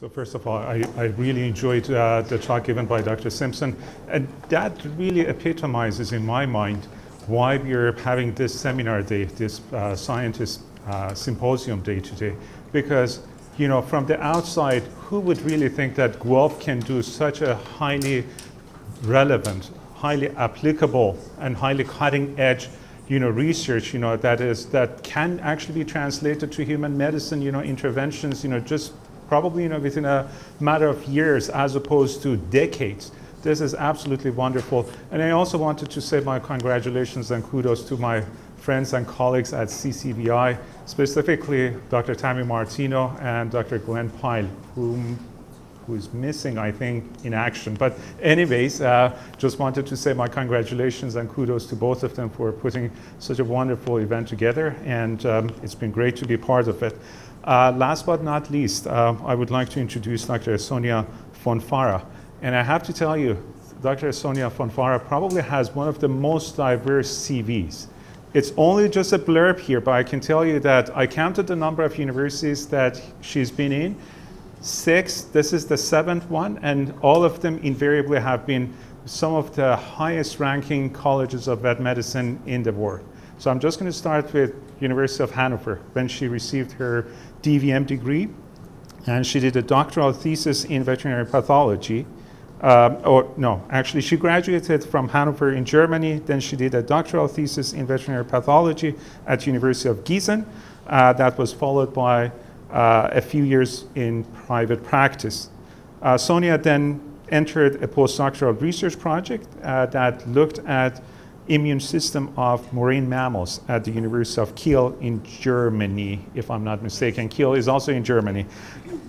So first of all, I really enjoyed the talk given by Dr. Simpson, and that really epitomizes in my mind why we're having this seminar day, this scientist symposium day today, because from the outside, who would really think that golf can do such a highly relevant, highly applicable, and highly cutting edge research that can actually be translated to human medicine interventions just probably within a matter of years as opposed to decades. This is absolutely wonderful. And I also wanted to say my congratulations and kudos to my friends and colleagues at CCBI, specifically Dr. Tammy Martino and Dr. Glenn Pyle, who is missing, I think, in action. But anyways, just wanted to say my congratulations and kudos to both of them for putting such a wonderful event together, and it's been great to be part of it. Last but not least, I would like to introduce Dr. Sonja Fonfara. And I have to tell you, Dr. Sonja Fonfara probably has one of the most diverse CVs. It's only just a blurb here, but I can tell you that I counted the number of universities that she's been in. 6, this is the 7th one, and all of them invariably have been some of the highest ranking colleges of vet medicine in the world. So I'm just going to start with University of Hanover, when she received her DVM degree, and she did a doctoral thesis in veterinary pathology. She graduated from Hanover in Germany, then she did a doctoral thesis in veterinary pathology at University of Gießen. That was followed by a few years in private practice. Sonja then entered a postdoctoral research project that looked at immune system of marine mammals at the University of Kiel in Germany, if I'm not mistaken. Kiel is also in Germany.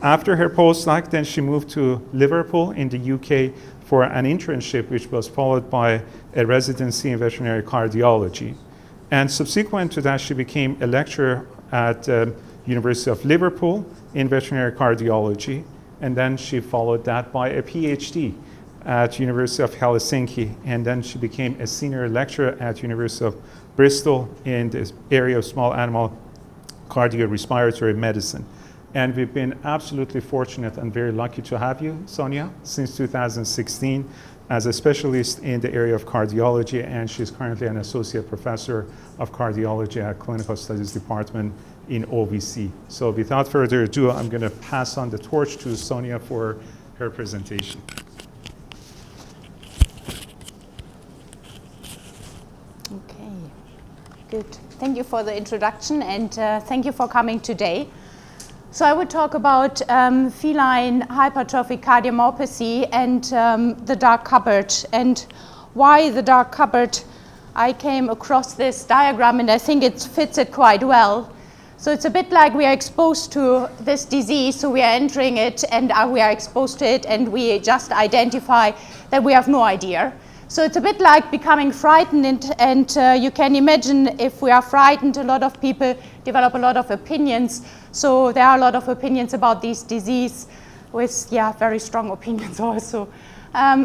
After her postdoc, then she moved to Liverpool in the UK for an internship, which was followed by a residency in veterinary cardiology. And subsequent to that, she became a lecturer at University of Liverpool in veterinary cardiology, and then she followed that by a PhD at University of Helsinki, and then she became a senior lecturer at University of Bristol in the area of small animal cardiorespiratory medicine. And we've been absolutely fortunate and very lucky to have you, Sonja, since 2016 as a specialist in the area of cardiology, and she's currently an associate professor of cardiology at Clinical Studies Department in OVC. So without further ado, I'm going to pass on the torch to Sonja for her presentation. Okay, good. Thank you for the introduction, and thank you for coming today. So I would talk about feline hypertrophic cardiomyopathy and the dark cupboard, and why the dark cupboard. I came across this diagram and I think it fits it quite well. So it's a bit like we are exposed to this disease, so we are entering it and we are exposed to it, and we just identify that we have no idea. So it's a bit like becoming frightened, and you can imagine if we are frightened, a lot of people develop a lot of opinions. So there are a lot of opinions about this disease with, very strong opinions also.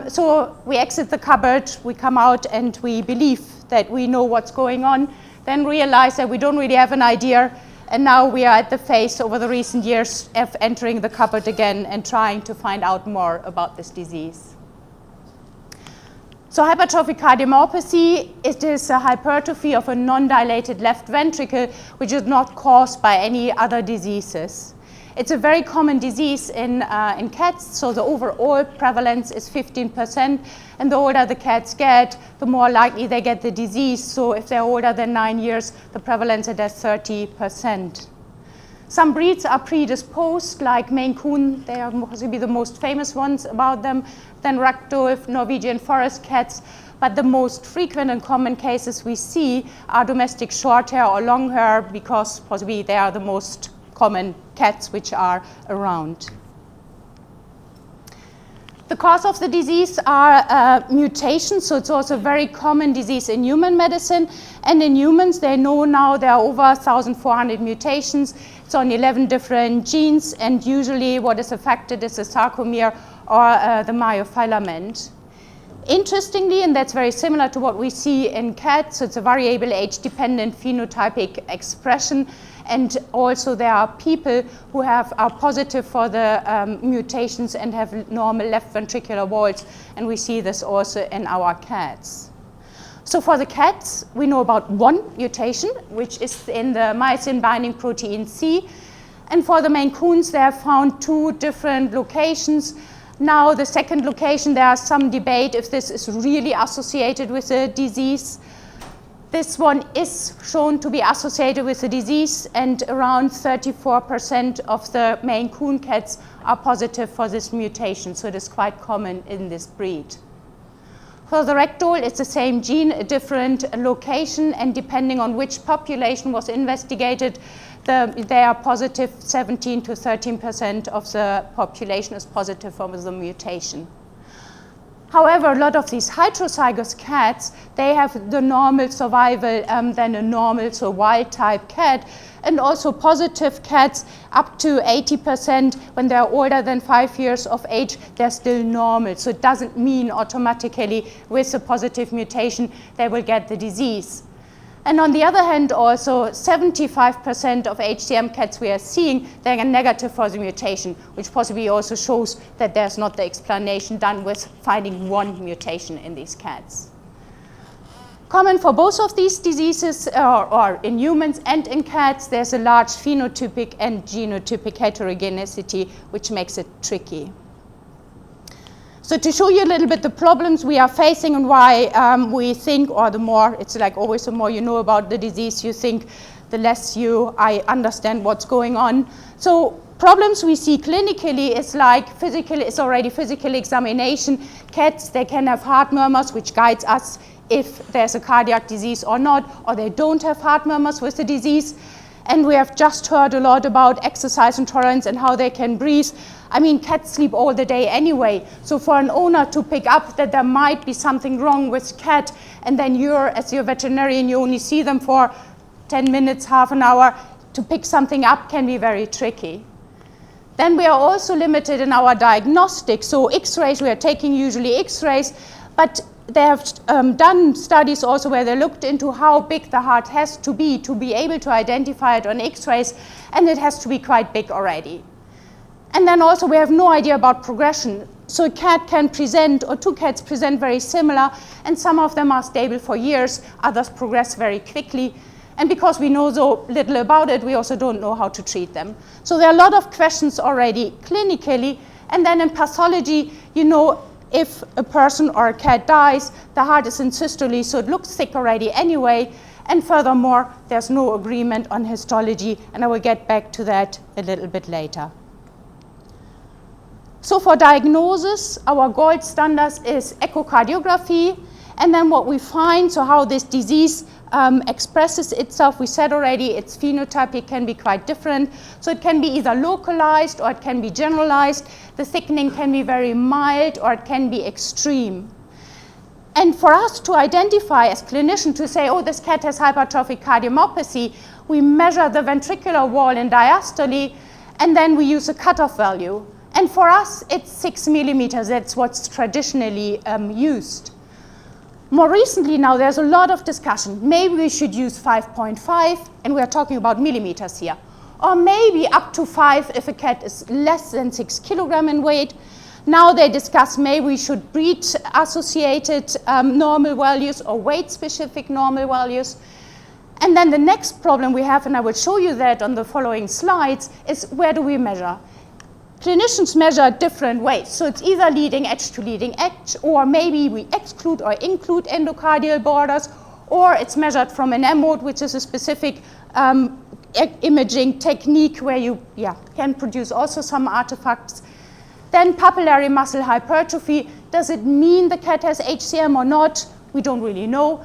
So we exit the cupboard, we come out and we believe that we know what's going on, then realize that we don't really have an idea, and now we are at the phase over the recent years of entering the cupboard again and trying to find out more about this disease. So hypertrophic cardiomyopathy, it is a hypertrophy of a non-dilated left ventricle, which is not caused by any other diseases. It's a very common disease in cats, so the overall prevalence is 15%, and the older the cats get, the more likely they get the disease. So if they're older than 9 years, the prevalence is at 30%. Some breeds are predisposed, like Maine Coon, they are possibly the most famous ones about them, then Ragdoll, Norwegian forest cats, but the most frequent and common cases we see are domestic short hair or long hair, because possibly they are the most common cats which are around. The cause of the disease are mutations, so it's also a very common disease in human medicine, and in humans they know now there are over 1,400 mutations. It's on 11 different genes, and usually what is affected is the sarcomere or the myofilament. Interestingly, and that's very similar to what we see in cats, so it's a variable age-dependent phenotypic expression, and also there are people who are positive for the mutations and have normal left ventricular walls, and we see this also in our cats. So for the cats, we know about one mutation, which is in the myosin binding protein C, and for the Maine Coons, they have found 2 different locations. Now, the second location, there is some debate if this is really associated with the disease. This one is shown to be associated with the disease, and around 34% of the Maine Coon cats are positive for this mutation, so it is quite common in this breed. For the ragdoll, it's the same gene, a different location, and depending on which population was investigated, they are positive. 17 to 13% of the population is positive for the mutation. However, a lot of these heterozygous cats, they have the normal survival than a normal, so wild-type cat, and also positive cats up to 80% when they're older than 5 years of age, they're still normal. So it doesn't mean automatically with a positive mutation they will get the disease. And on the other hand, also 75% of HCM cats we are seeing, they're negative for the mutation, which possibly also shows that there's not the explanation done with finding one mutation in these cats. Common for both of these diseases, or in humans and in cats, there's a large phenotypic and genotypic heterogeneity, which makes it tricky. So to show you a little bit the problems we are facing and why we think, or the more, it's like always the more you know about the disease you think, the less I understand what's going on. So problems we see clinically is like physical examination. Cats, they can have heart murmurs, which guides us if there's a cardiac disease or not, or they don't have heart murmurs with the disease. And we have just heard a lot about exercise intolerance and how they can breathe. I mean, cats sleep all the day anyway. So for an owner to pick up that there might be something wrong with cat, and then as your veterinarian, you only see them for 10 minutes, half an hour, to pick something up can be very tricky. Then we are also limited in our diagnostics. So X-rays, we are taking usually X-rays, but they have done studies also where they looked into how big the heart has to be able to identify it on X-rays, and it has to be quite big already. And then also we have no idea about progression. So a cat can present, or 2 cats present very similar, and some of them are stable for years, others progress very quickly. And because we know so little about it, we also don't know how to treat them. So there are a lot of questions already clinically, and then in pathology, you know, if a person or a cat dies, the heart is in systole, so it looks sick already anyway. And furthermore, there's no agreement on histology, and I will get back to that a little bit later. So for diagnosis, our gold standard is echocardiography, and then what we find, so how this disease expresses itself, we said already, its phenotype can be quite different. So it can be either localized or it can be generalized. The thickening can be very mild or it can be extreme. And for us to identify as clinicians, to say, oh, this cat has hypertrophic cardiomyopathy, we measure the ventricular wall in diastole, and then we use a cutoff value. And for us, it's 6 millimeters. That's what's traditionally used. More recently now, there's a lot of discussion. Maybe we should use 5.5, and we're talking about millimeters here. Or maybe up to 5 if a cat is less than 6 kilograms in weight. Now they discuss maybe we should breed-associated normal values or weight-specific normal values. And then the next problem we have, and I will show you that on the following slides, is where do we measure? Clinicians measure different ways. So it's either leading edge to leading edge, or maybe we exclude or include endocardial borders, or it's measured from an M-mode, which is a specific imaging technique where you can produce also some artifacts. Then papillary muscle hypertrophy. Does it mean the cat has HCM or not? We don't really know.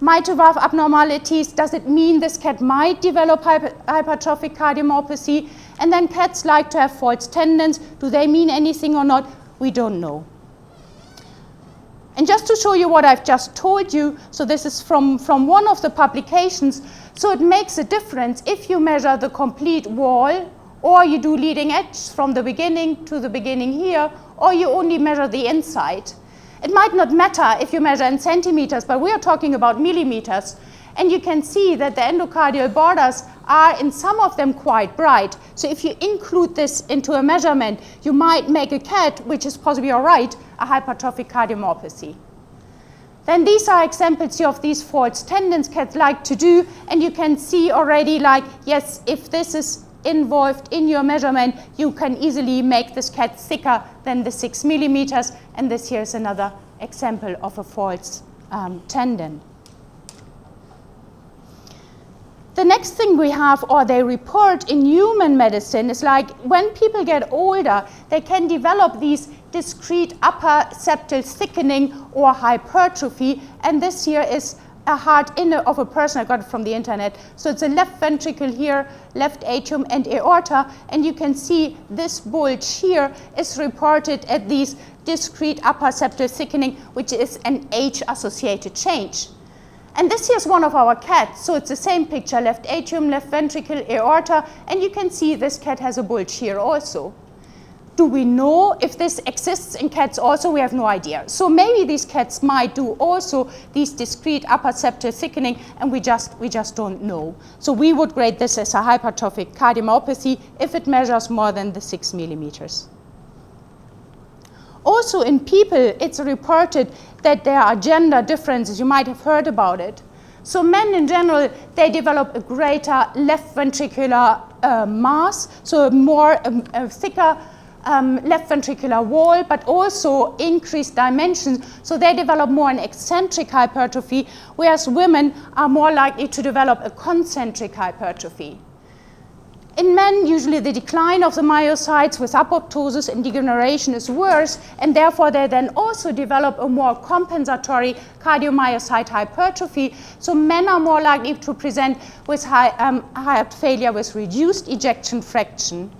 Mitral valve abnormalities. Does it mean this cat might develop hypertrophic cardiomyopathy? And then cats like to have false tendons. Do they mean anything or not? We don't know. And just to show you what I've just told you, so this is from one of the publications. So it makes a difference if you measure the complete wall, or you do leading edge from the beginning to the beginning here, or you only measure the inside. It might not matter if you measure in centimeters, but we are talking about millimeters. And you can see that the endocardial borders are in some of them quite bright. So if you include this into a measurement, you might make a cat, which is possibly all right, a hypertrophic cardiomyopathy. Then these are examples of these false tendons cats like to do, and you can see already like, yes, if this is involved in your measurement, you can easily make this cat thicker than the 6 millimeters, and this here is another example of a false tendon. The next thing we have, or they report in human medicine, is like when people get older, they can develop these discrete upper septal thickening or hypertrophy, and this here is a heart of a person. I got it from the internet. So it's a left ventricle here, left atrium and aorta, and you can see this bulge here is reported at these discrete upper septal thickening, which is an age-associated change. And this here is one of our cats, so it's the same picture, left atrium, left ventricle, aorta, and you can see this cat has a bulge here also. Do we know if this exists in cats also? We have no idea. So maybe these cats might do also these discrete upper septal thickening, and we just don't know. So we would grade this as a hypertrophic cardiomyopathy if it measures more than the 6 millimeters. Also in people, it's reported that there are gender differences. You might have heard about it. So men in general, they develop a greater left ventricular mass, so a thicker left ventricular wall, but also increased dimensions. So they develop more an eccentric hypertrophy, whereas women are more likely to develop a concentric hypertrophy. In men, usually the decline of the myocytes with apoptosis and degeneration is worse, and therefore they then also develop a more compensatory cardiomyocyte hypertrophy. So men are more likely to present with heart failure with reduced ejection fraction.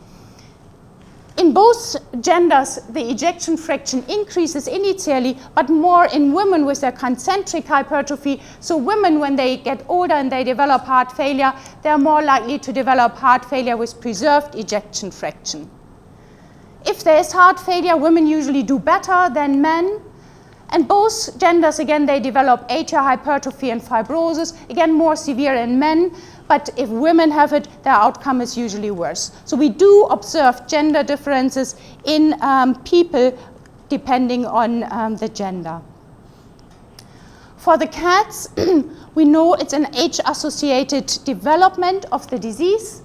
In both genders, the ejection fraction increases initially, but more in women with their concentric hypertrophy. So women, when they get older and they develop heart failure, they're more likely to develop heart failure with preserved ejection fraction. If there is heart failure, women usually do better than men. And both genders, again, they develop atrial hypertrophy and fibrosis, again, more severe in men. But if women have it, their outcome is usually worse. So we do observe gender differences in people depending on the gender. For the cats, we know it's an age-associated development of the disease.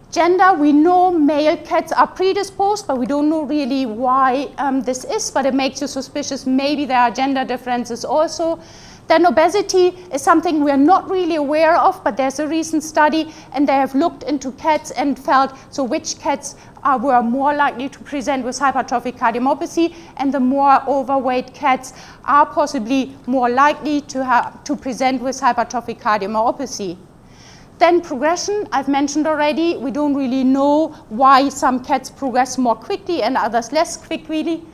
Gender, we know male cats are predisposed, but we don't know really why this is, but it makes you suspicious maybe there are gender differences also. Then obesity is something we are not really aware of, but there's a recent study, and they have looked into cats and felt, so which cats were more likely to present with hypertrophic cardiomyopathy, and the more overweight cats are possibly more likely to present with hypertrophic cardiomyopathy. Then progression, I've mentioned already, we don't really know why some cats progress more quickly and others less quickly.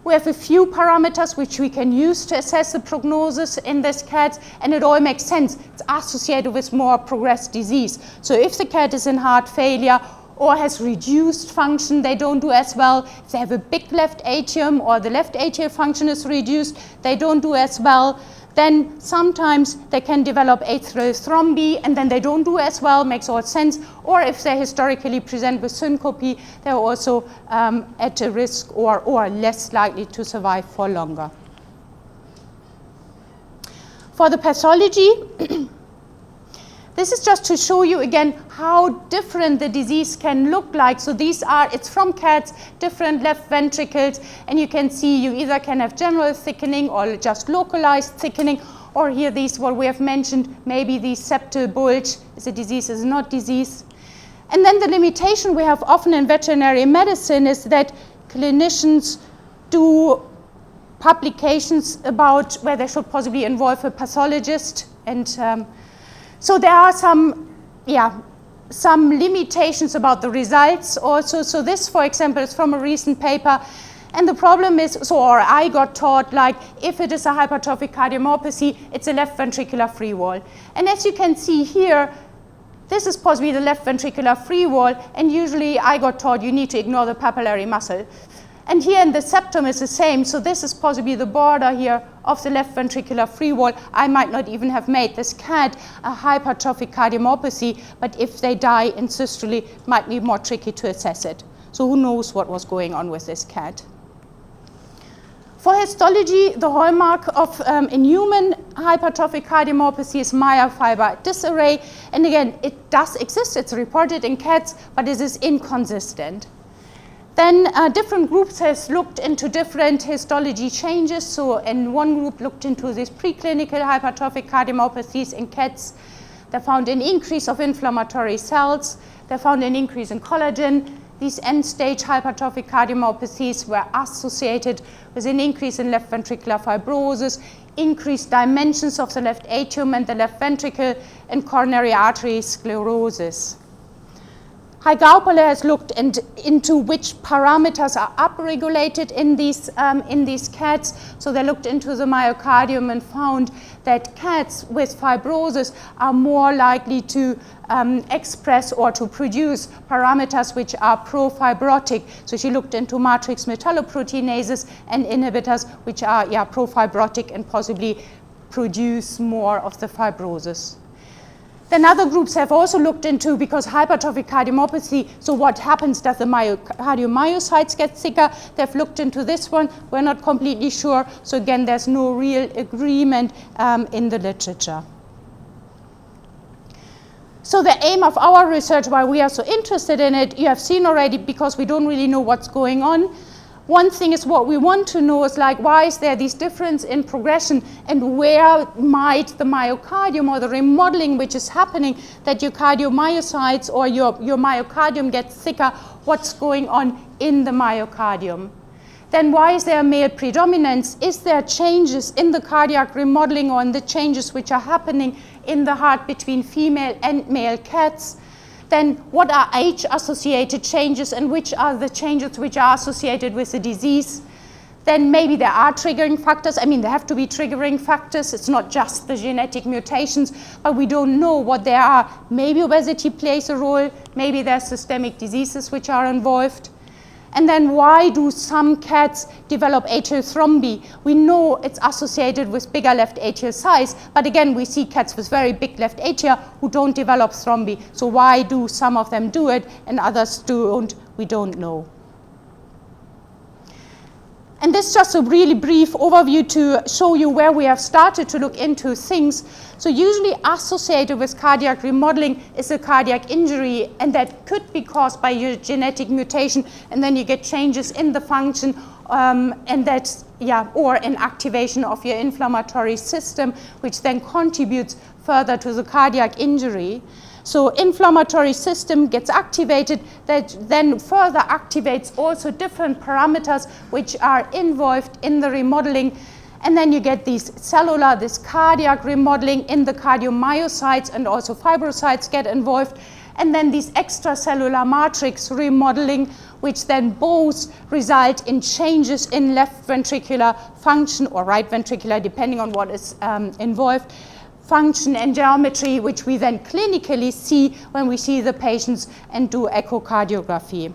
We have a few parameters which we can use to assess the prognosis in this cat, and it all makes sense. It's associated with more progressed disease. So if the cat is in heart failure or has reduced function, they don't do as well. If they have a big left atrium or the left atrial function is reduced, they don't do as well. Then sometimes they can develop atrial thrombi, and then they don't do as well, makes all sense. Or if they historically present with syncope, they're also at a risk or less likely to survive for longer. For the pathology, this is just to show you again how different the disease can look like. So these are, it's from cats, different left ventricles, and you can see you either can have general thickening or just localized thickening, or here these, what we have mentioned, maybe the septal bulge is a disease, is not disease. And then the limitation we have often in veterinary medicine is that clinicians do publications about where they should possibly involve a pathologist, and so there are some limitations about the results also. So this, for example, is from a recent paper. And the problem is, or I got taught, like, if it is a hypertrophic cardiomyopathy, it's a left ventricular free wall. And as you can see here, this is possibly the left ventricular free wall. And usually I got taught you need to ignore the papillary muscle. And here in the septum is the same. So this is possibly the border here of the left ventricular free wall. I might not even have made this cat a hypertrophic cardiomyopathy, but if they die in systole, it might be more tricky to assess it. So who knows what was going on with this cat. For histology, the hallmark of in human hypertrophic cardiomyopathy is myofiber disarray. And again, it does exist. It's reported in cats, but it is inconsistent. Then different groups has looked into different histology changes. So in one group looked into these preclinical hypertrophic cardiomyopathies in cats. They found an increase of inflammatory cells. They found an increase in collagen. These end-stage hypertrophic cardiomyopathies were associated with an increase in left ventricular fibrosis, increased dimensions of the left atrium and the left ventricle, and coronary artery sclerosis. Haigaupala has looked into which parameters are upregulated in these cats. So they looked into the myocardium and found that cats with fibrosis are more likely to express or to produce parameters which are profibrotic. So she looked into matrix metalloproteinases and inhibitors which are profibrotic and possibly produce more of the fibrosis. Then other groups have also looked into, because hypertrophic cardiomyopathy, so what happens, does the cardiomyocytes get thicker? They've looked into this one. We're not completely sure. So again, there's no real agreement in the literature. So the aim of our research, why we are so interested in it, you have seen already, because we don't really know what's going on. One thing is what we want to know is like, why is there this difference in progression, and where might the myocardium or the remodeling which is happening, that your cardiomyocytes or your myocardium gets thicker, what's going on in the myocardium? Then why is there a male predominance? Is there changes in the cardiac remodeling or in the changes which are happening in the heart between female and male cats? Then what are age-associated changes, and which are the changes which are associated with the disease? Then maybe there are triggering factors. I mean, there have to be triggering factors. It's not just the genetic mutations, but we don't know what they are. Maybe obesity plays a role. Maybe there are systemic diseases which are involved. And then why do some cats develop atrial thrombi? We know it's associated with bigger left atrial size, but again, we see cats with very big left atria who don't develop thrombi. So why do some of them do it and others don't? We don't know. And this is just a really brief overview to show you where we have started to look into things. So usually associated with cardiac remodeling is a cardiac injury, and that could be caused by your genetic mutation, and then you get changes in the function, and that's, or an activation of your inflammatory system, which then contributes further to the cardiac injury. So inflammatory system gets activated, that then further activates also different parameters which are involved in the remodeling. And then you get this cardiac remodeling in the cardiomyocytes, and also fibrocytes get involved. And then these extracellular matrix remodeling, which then both result in changes in left ventricular function or right ventricular, depending on what is involved, function and geometry, which we then clinically see when we see the patients and do echocardiography.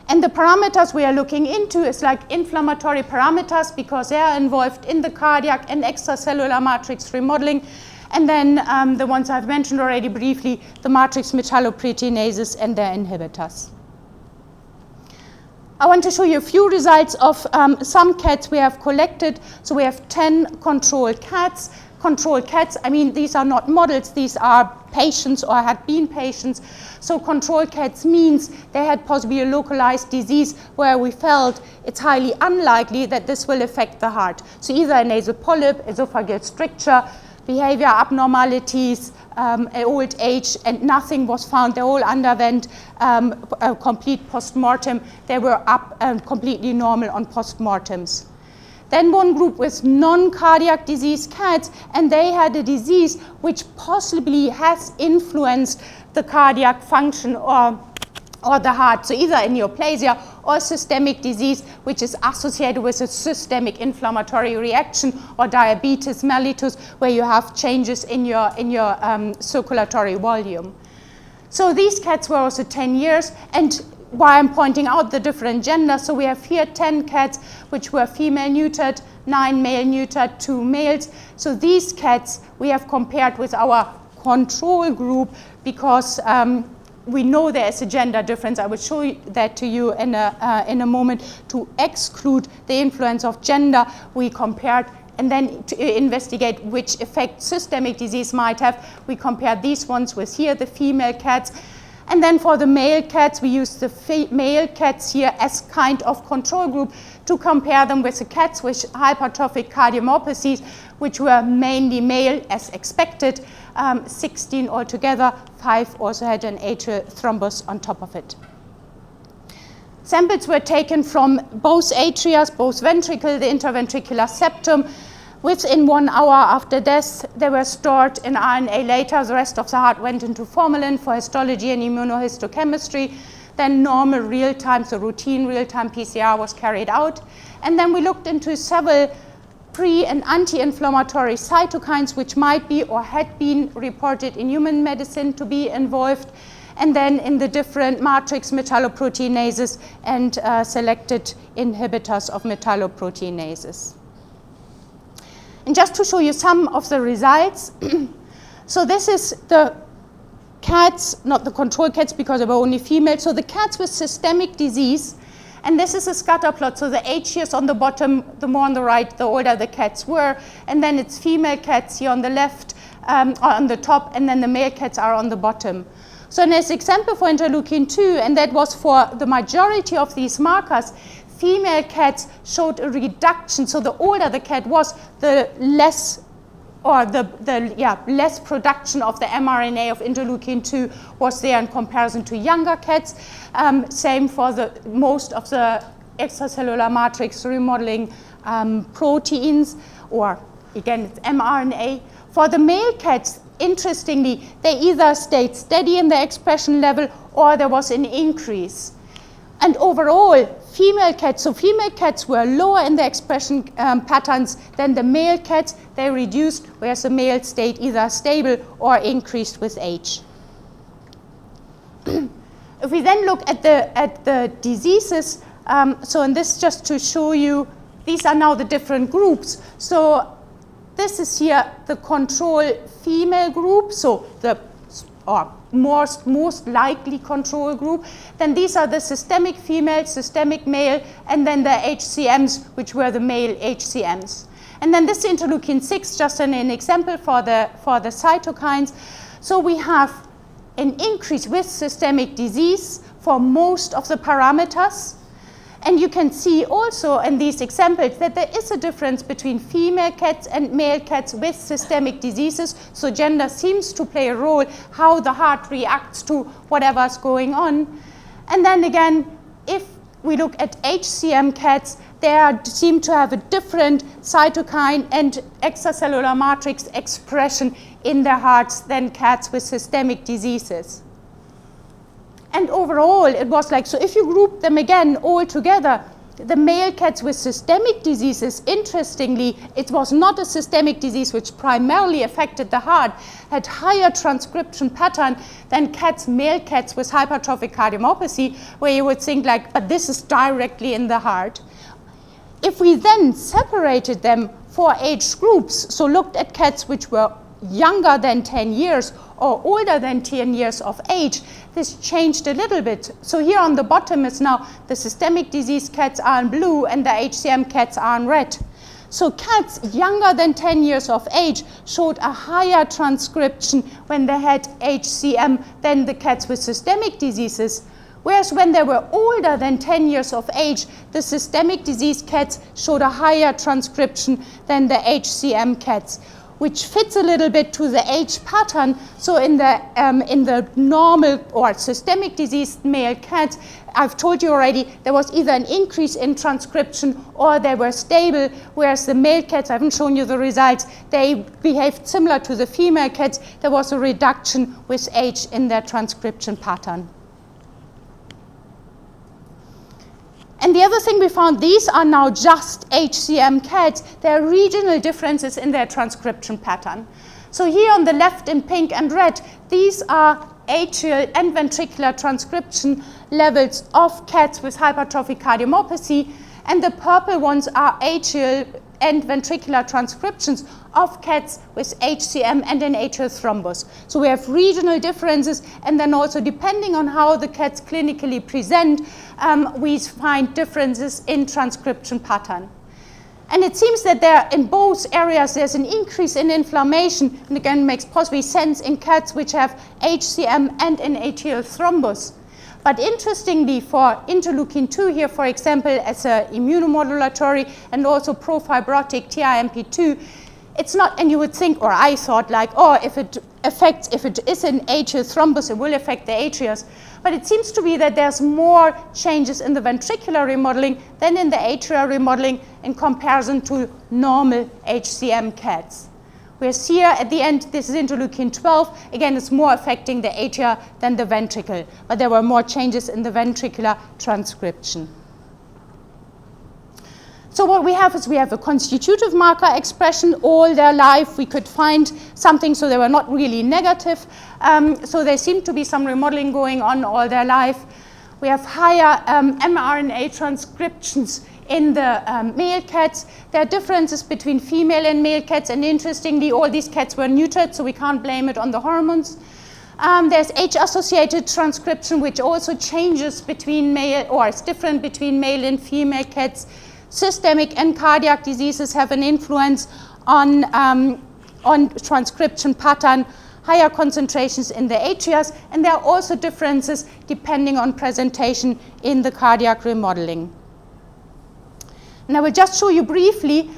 And the parameters we are looking into is like inflammatory parameters, because they are involved in the cardiac and extracellular matrix remodeling. And then the ones I've mentioned already briefly, the matrix metalloproteinases and their inhibitors. I want to show you a few results of some cats we have collected. So we have 10 control cats. Control cats, I mean, these are not models, these are patients or had been patients. So control cats means they had possibly a localized disease where we felt it's highly unlikely that this will affect the heart. So either a nasal polyp, esophageal stricture, behavior abnormalities, old age, and nothing was found. They all underwent a complete postmortem. They were up completely normal on postmortems. Then one group with non-cardiac disease cats, and they had a disease which possibly has influenced the cardiac function or the heart. So either a neoplasia or systemic disease which is associated with a systemic inflammatory reaction, or diabetes mellitus, where you have changes in your circulatory volume. So these cats were also 10 years, and why I'm pointing out the different genders. So we have here 10 cats which were female neutered, 9 male neutered, 2 males. So these cats we have compared with our control group because we know there is a gender difference. I will show that to you in a moment. To exclude the influence of gender, we compared, and then to investigate which effect systemic disease might have, we compared these ones with here, the female cats. And then for the male cats, we use the male cats here as kind of control group to compare them with the cats with hypertrophic cardiomyopathies, which were mainly male as expected, 16 altogether, 5 also had an atrial thrombus on top of it. Samples were taken from both atria, both ventricle, the interventricular septum. Within 1 hour after death, they were stored in RNA later. The rest of the heart went into formalin for histology and immunohistochemistry. Then normal real-time, so routine real-time PCR was carried out. And then we looked into several pre- and anti-inflammatory cytokines which might be or had been reported in human medicine to be involved, and then in the different matrix metalloproteinases and selected inhibitors of metalloproteinases. And just to show you some of the results, so this is the cats, not the control cats because they were only female, so the cats with systemic disease. And this is a scatter plot, so the age years on the bottom, the more on the right, the older the cats were. And then it's female cats here on the left, or on the top, and then the male cats are on the bottom. So in this example for interleukin-2, and that was for the majority of these markers, female cats showed a reduction. So the older the cat was, the less or less production of the mRNA of interleukin-2 was there in comparison to younger cats. Same for the most of the extracellular matrix remodeling proteins, or again, it's mRNA. For the male cats, interestingly, they either stayed steady in the expression level or there was an increase. And overall, female cats were lower in the expression patterns than the male cats. They reduced, whereas the male stayed either stable or increased with age. If we then look at the diseases, so in this just to show you, these are now the different groups. So this is here the control female group, so the most likely control group. Then these are the systemic female, systemic male, and then the HCMs, which were the male HCMs. And then this interleukin-6, just an example for the cytokines. So we have an increase with systemic disease for most of the parameters. And you can see also in these examples that there is a difference between female cats and male cats with systemic diseases. So gender seems to play a role, how the heart reacts to whatever's going on. And then again, if we look at HCM cats, they seem to have a different cytokine and extracellular matrix expression in their hearts than cats with systemic diseases. And overall, it was like, so if you group them again all together, the male cats with systemic diseases, interestingly, it was not a systemic disease which primarily affected the heart, had higher transcription pattern than male cats with hypertrophic cardiomyopathy, where you would think like, but this is directly in the heart. If we then separated them for age groups, so looked at cats which were younger than 10 years or older than 10 years of age, this changed a little bit. So here on the bottom is now the systemic disease cats are in blue and the HCM cats are in red. So cats younger than 10 years of age showed a higher transcription when they had HCM than the cats with systemic diseases. Whereas when they were older than 10 years of age, the systemic disease cats showed a higher transcription than the HCM cats, which fits a little bit to the age pattern. So in the normal or systemic disease male cats, I've told you already, there was either an increase in transcription or they were stable, whereas the male cats, I haven't shown you the results, they behaved similar to the female cats. There was a reduction with age in their transcription pattern. And the other thing we found, these are now just HCM cats. There are regional differences in their transcription pattern. So here on the left in pink and red, these are atrial and ventricular transcription levels of cats with hypertrophic cardiomyopathy, and the purple ones are atrial and ventricular transcriptions of cats with HCM and an atrial thrombus. So we have regional differences, and then also depending on how the cats clinically present, we find differences in transcription pattern. And it seems that there, in both areas, there's an increase in inflammation, and again makes possibly sense in cats which have HCM and an atrial thrombus. But interestingly, for interleukin 2 here, for example, as an immunomodulatory and also profibrotic TRMP2, it's not, and you would think, or I thought, like, oh, if it is an atrial thrombus, it will affect the atrias. But it seems to be that there's more changes in the ventricular remodeling than in the atrial remodeling in comparison to normal HCM cats. Whereas here at the end, this is interleukin 12. Again, it's more affecting the atria than the ventricle, but there were more changes in the ventricular transcription. So what we have is we have a constitutive marker expression all their life. We could find something, so they were not really negative. So there seemed to be some remodeling going on all their life. We have higher mRNA transcriptions in the male cats. There are differences between female and male cats, and interestingly, all these cats were neutered, so we can't blame it on the hormones. There's age-associated transcription, which also changes between male, or is different between male and female cats. Systemic and cardiac diseases have an influence on transcription pattern, higher concentrations in the atrias, and there are also differences depending on presentation in the cardiac remodeling. And I will just show you briefly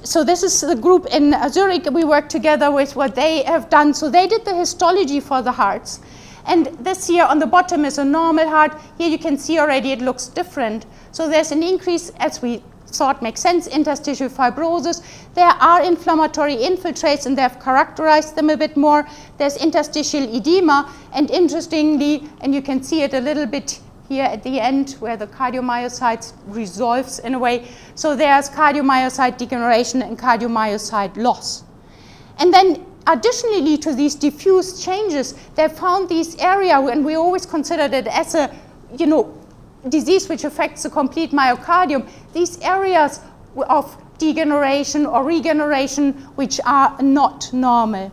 so this is the group in Zurich. We worked together with what they have done. So they did the histology for the hearts. And this here on the bottom is a normal heart. Here you can see already it looks different. So there's an increase, as we thought makes sense, interstitial fibrosis. There are inflammatory infiltrates, and they have characterized them a bit more. There's interstitial edema, and interestingly, and you can see it a little bit here at the end where the cardiomyocytes resolves in a way. So there's cardiomyocyte degeneration and cardiomyocyte loss. And then additionally to these diffuse changes, they found this area, and we always considered it as a, disease which affects the complete myocardium, these areas of degeneration or regeneration which are not normal.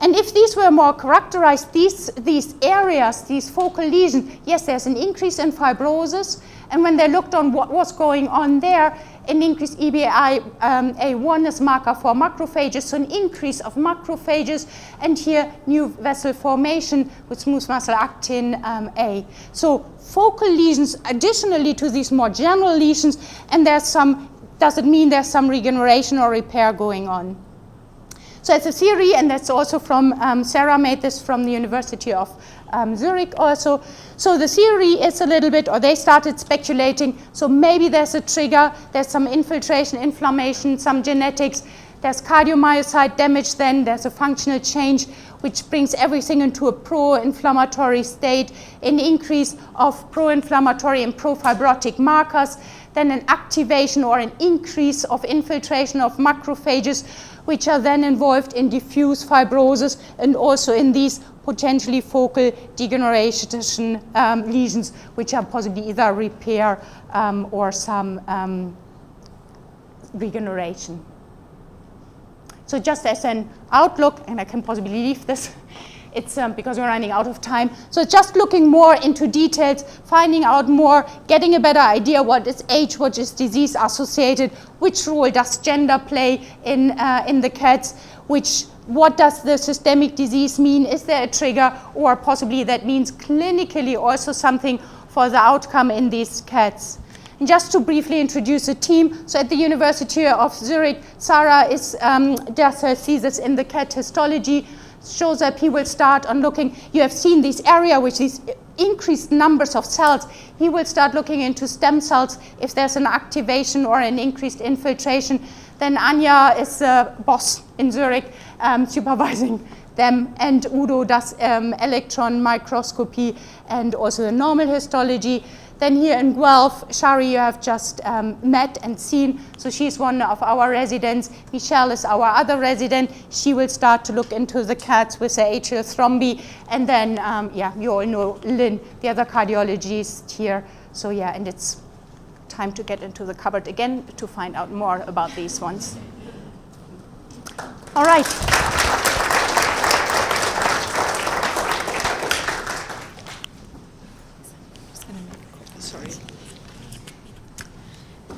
And if these were more characterized, these areas, these focal lesions, yes, there's an increase in fibrosis. And when they looked on what was going on there, an increased EBA-A1 is marker for macrophages, so an increase of macrophages, and here new vessel formation with smooth muscle actin A. So focal lesions additionally to these more general lesions, and does it mean there's some regeneration or repair going on? So it's a theory, and that's also from, Sarah made this from the University of Zurich also. So the theory is a little bit, or they started speculating, so maybe there's a trigger, there's some infiltration, inflammation, some genetics, there's cardiomyocyte damage, then there's a functional change which brings everything into a pro-inflammatory state, an increase of pro-inflammatory and pro-fibrotic markers, then an activation or an increase of infiltration of macrophages, which are then involved in diffuse fibrosis and also in these potentially focal degeneration lesions, which are possibly either repair or some regeneration. So just as an outlook, and I can possibly leave this, it's because we're running out of time. So just looking more into details, finding out more, getting a better idea what is age, what is disease associated, which role does gender play in the cats, what does the systemic disease mean, is there a trigger, or possibly that means clinically also something for the outcome in these cats. And just to briefly introduce the team, so at the University of Zurich, Sarah does her thesis in the cat histology, shows up he will start on looking, you have seen this area which is increased numbers of cells, he will start looking into stem cells if there's an activation or an increased infiltration. Then Anja is the boss in Zurich supervising them, and Udo does electron microscopy and also the normal histology. Then here in Guelph, Shari you have just met and seen, so she's one of our residents. Michelle is our other resident. She will start to look into the cats with the atrial thrombi. And then, yeah, you all know Lynn, the other cardiologist here. So yeah, and it's time to get into the cupboard again to find out more about these ones. All right.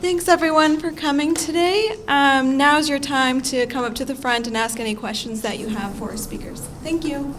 Thanks everyone for coming today. Now's your time to come up to the front and ask any questions that you have for our speakers. Thank you.